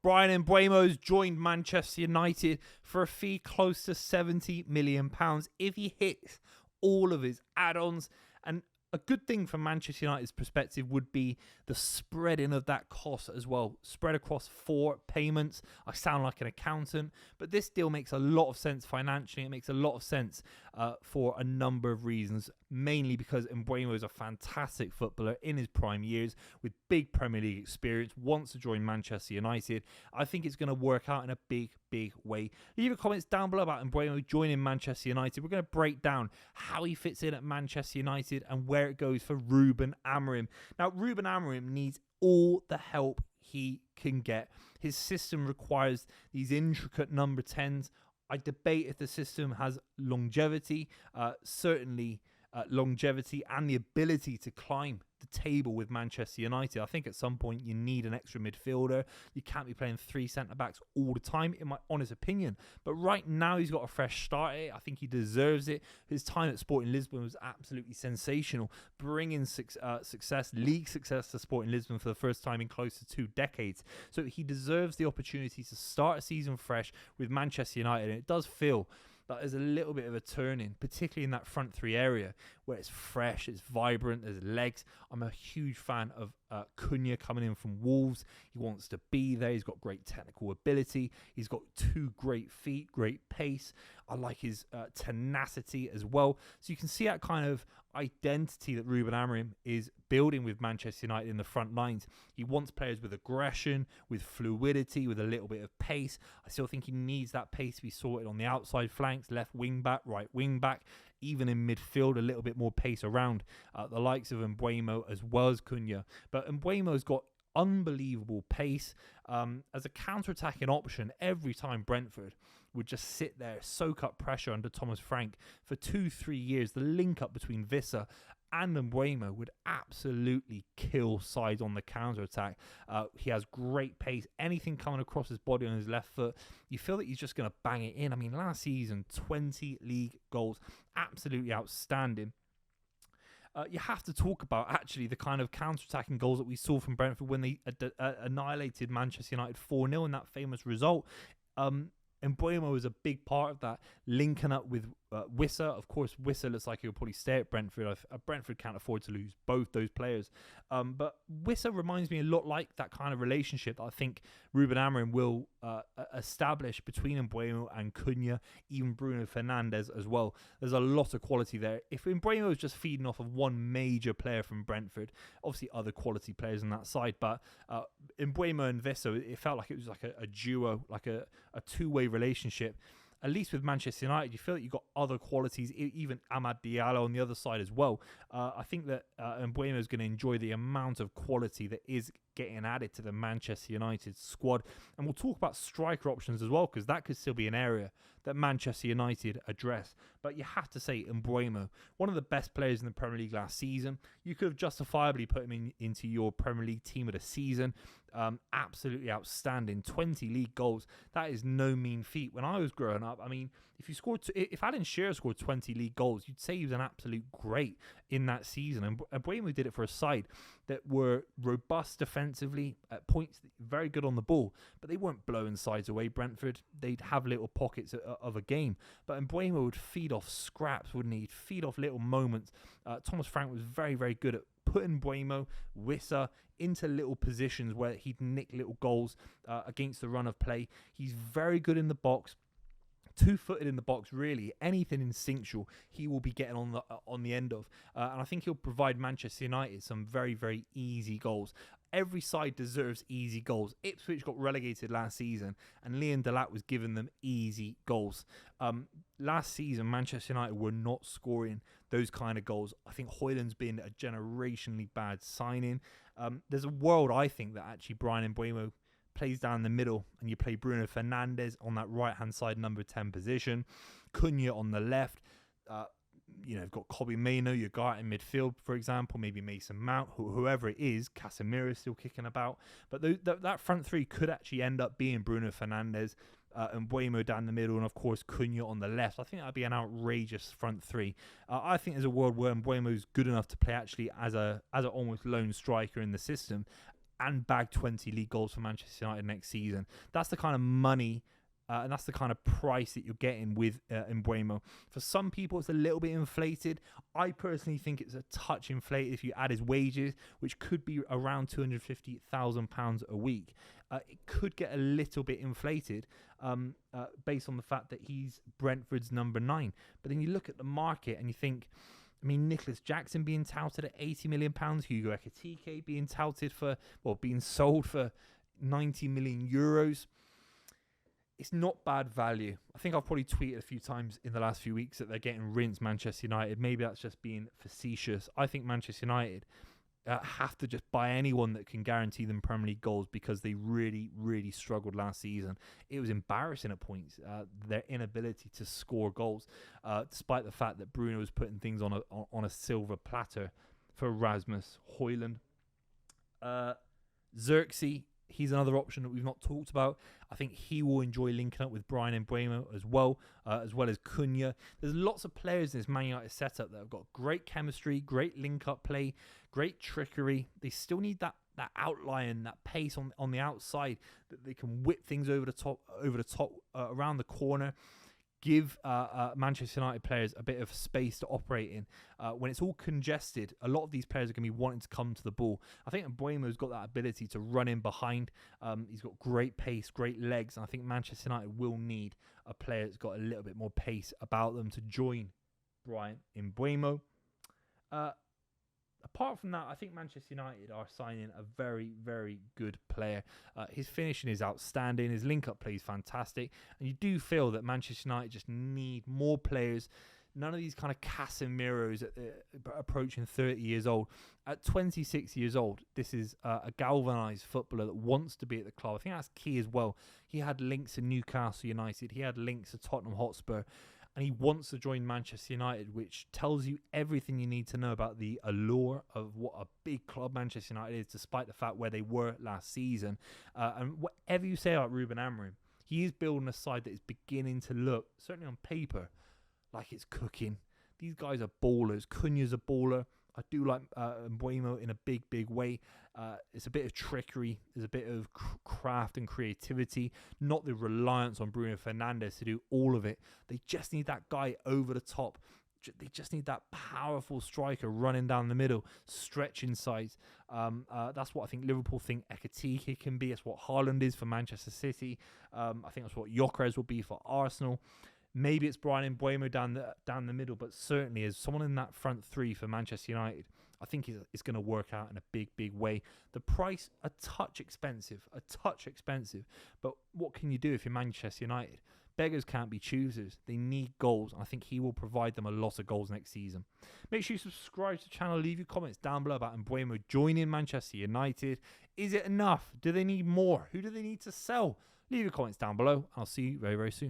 Bryan Mbuemo's joined Manchester United for a fee close to £70 million if he hits all of his add-ons. And a good thing from Manchester United's perspective would be the spreading of that cost as well. Spread across 4 payments. I sound like an accountant, but this deal makes a lot of sense financially. It makes a lot of sense for a number of reasons, mainly because Mbuemo is a fantastic footballer in his prime years with big Premier League experience, wants to join Manchester United. I think it's going to work out in a big way. Leave your comments down below about Mbuemo joining Manchester United. We're going to break down how he fits in at Manchester United and where it goes for Ruben Amorim. Now, Ruben Amorim needs all the help he can get. His system requires these intricate number 10s. I debate if the system has longevity, certainly longevity and the ability to climb the table with Manchester United. I think at some point you need an extra midfielder. You can't be playing 3 centre-backs all the time, in my honest opinion. But right now he's got a fresh start. I think he deserves it. His time at Sporting Lisbon was absolutely sensational, bringing league success to Sporting Lisbon for the first time in close to 2 decades. So he deserves the opportunity to start a season fresh with Manchester United. And it does feel that there's a little bit of a turn-in, particularly in that front 3 area where it's fresh, it's vibrant, there's legs. I'm a huge fan of Cunha coming in from Wolves. He wants to be there. He's got great technical ability. He's got 2 great feet, great pace. I like his tenacity as well. So you can see that kind of identity that Ruben Amorim is building with Manchester United in the front lines. He wants players with aggression, with fluidity, with a little bit of pace. I still think he needs that pace to be sorted on the outside flanks, left wing back, right wing back, even in midfield, a little bit more pace around the likes of Mbuemo as well as Cunha. But Mbuemo's got unbelievable pace as a counter-attacking option. Every time Brentford would just sit there, soak up pressure under Thomas Frank for 2-3 years, the link up between Visser and Mbuemo would absolutely kill sides on the counter-attack. He has great pace. Anything coming across his body on his left foot, you feel that he's just going to bang it in. I mean, last season, 20 league goals. Absolutely outstanding. You have to talk about, actually, the kind of counter-attacking goals that we saw from Brentford when they annihilated Manchester United 4-0 in that famous result. Mbuemo was a big part of that, linking up with Visser. Of course, Visser looks like he'll probably stay at Brentford. Brentford can't afford to lose both those players. But Visser reminds me a lot like that kind of relationship that I think Ruben Amorim will establish between Mbuemo and Cunha, even Bruno Fernandes as well. There's a lot of quality there. If Mbuemo is just feeding off of one major player from Brentford, obviously other quality players on that side, but Mbuemo and Visser, it felt like it was like a duo, like a two-way relationship. At least with Manchester United, you feel that you've got other qualities, even Amad Diallo on the other side as well. I think that Mbuemo is going to enjoy the amount of quality that is getting added to the Manchester United squad. And we'll talk about striker options as well, because that could still be an area that Manchester United address. But you have to say Mbuemo, one of the best players in the Premier League last season. You could have justifiably put him into your Premier League team of the season. Absolutely outstanding. 20 league goals. That is no mean feat. When I was growing up, I mean, if Alan Shearer scored 20 league goals, you'd say he was an absolute great in that season. And Mbuemo did it for a side that were robust defensively, at points very good on the ball, but they weren't blowing sides away. Brentford, they'd have little pockets of a game, but Mbuemo would feed off scraps, wouldn't he? He'd feed off little moments. Thomas Frank was very good at putting Mbuemo, Visser into little positions where he'd nick little goals against the run of play. He's very good in the box. 2-footed in the box, really. Anything instinctual, he will be getting on the end of. And I think he'll provide Manchester United some very easy goals. Every side deserves easy goals. Ipswich got relegated last season, and Leon Delat was giving them easy goals. Last season, Manchester United were not scoring those kind of goals. I think Højlund's been a generationally bad signing. There's a world, I think, that actually Bryan Mbuemo plays down the middle and you play Bruno Fernandes on that right-hand side number 10 position, Cunha on the left. You've got Kobbie Mainoo, your guy in midfield, for example, maybe Mason Mount, whoever it is. Casemiro is still kicking about. But that front 3 could actually end up being Bruno Fernandes, Mbuemo down the middle, and of course Cunha on the left. I think that'd be an outrageous front 3. I think there's a world where Mbuemo's good enough to play actually as a almost lone striker in the system. and bag 20 league goals for Manchester United next season. That's the kind of money and that's the kind of price that you're getting with Mbuemo. For some people, it's a little bit inflated. I personally think it's a touch inflated if you add his wages, which could be around £250,000 a week. It could get a little bit inflated based on the fact that he's Brentford's number 9. But then you look at the market and you think, I mean, Nicholas Jackson being touted at £80 million, Hugo Ekitike being touted for, well, being sold for €90 million. It's not bad value. I think I've probably tweeted a few times in the last few weeks that they're getting rinsed, Manchester United. Maybe that's just being facetious. I think Manchester United have to just buy anyone that can guarantee them Premier League goals, because they really, really struggled last season. It was embarrassing at points, their inability to score goals, despite the fact that Bruno was putting things on a silver platter for Rasmus Højlund. Xerxes, he's another option that we've not talked about. I think he will enjoy linking up with Bryan and Mbuemo as well as Cunha. There's lots of players in this Man United setup that have got great chemistry, great link-up play, great trickery. They still need that outline, that pace on the outside, that they can whip things over the top, around the corner. Give Manchester United players a bit of space to operate in. When it's all congested, a lot of these players are going to be wanting to come to the ball. I think Mbuemo's got that ability to run in behind. He's got great pace, great legs, and I think Manchester United will need a player that's got a little bit more pace about them to join Bryan Mbuemo. Apart from that, I think Manchester United are signing a very, very good player. His finishing is outstanding. His link-up play is fantastic. And you do feel that Manchester United just need more players. None of these kind of Casemiros approaching 30 years old. At 26 years old, this is a galvanised footballer that wants to be at the club. I think that's key as well. He had links to Newcastle United. He had links to Tottenham Hotspur. And he wants to join Manchester United, which tells you everything you need to know about the allure of what a big club Manchester United is, despite the fact where they were last season. And whatever you say about Ruben Amorim, he is building a side that is beginning to look, certainly on paper, like it's cooking. These guys are ballers. Cunha's a baller. I do like Mbuemo in a big, big way. It's a bit of trickery. There's a bit of craft and creativity. Not the reliance on Bruno Fernandes to do all of it. They just need that guy over the top. They just need that powerful striker running down the middle, stretching sides. That's what I think Liverpool think Ekitike can be. That's what Haaland is for Manchester City. I think that's what Gyökeres will be for Arsenal. Maybe it's Bryan Mbuemo down the middle, but certainly as someone in that front three for Manchester United, I think it's going to work out in a big, big way. The price, a touch expensive, but what can you do if you're Manchester United? Beggars can't be choosers. They need goals, and I think he will provide them a lot of goals next season. Make sure you subscribe to the channel. Leave your comments down below about Mbuemo joining Manchester United. Is it enough? Do they need more? Who do they need to sell? Leave your comments down below. I'll see you very, very soon.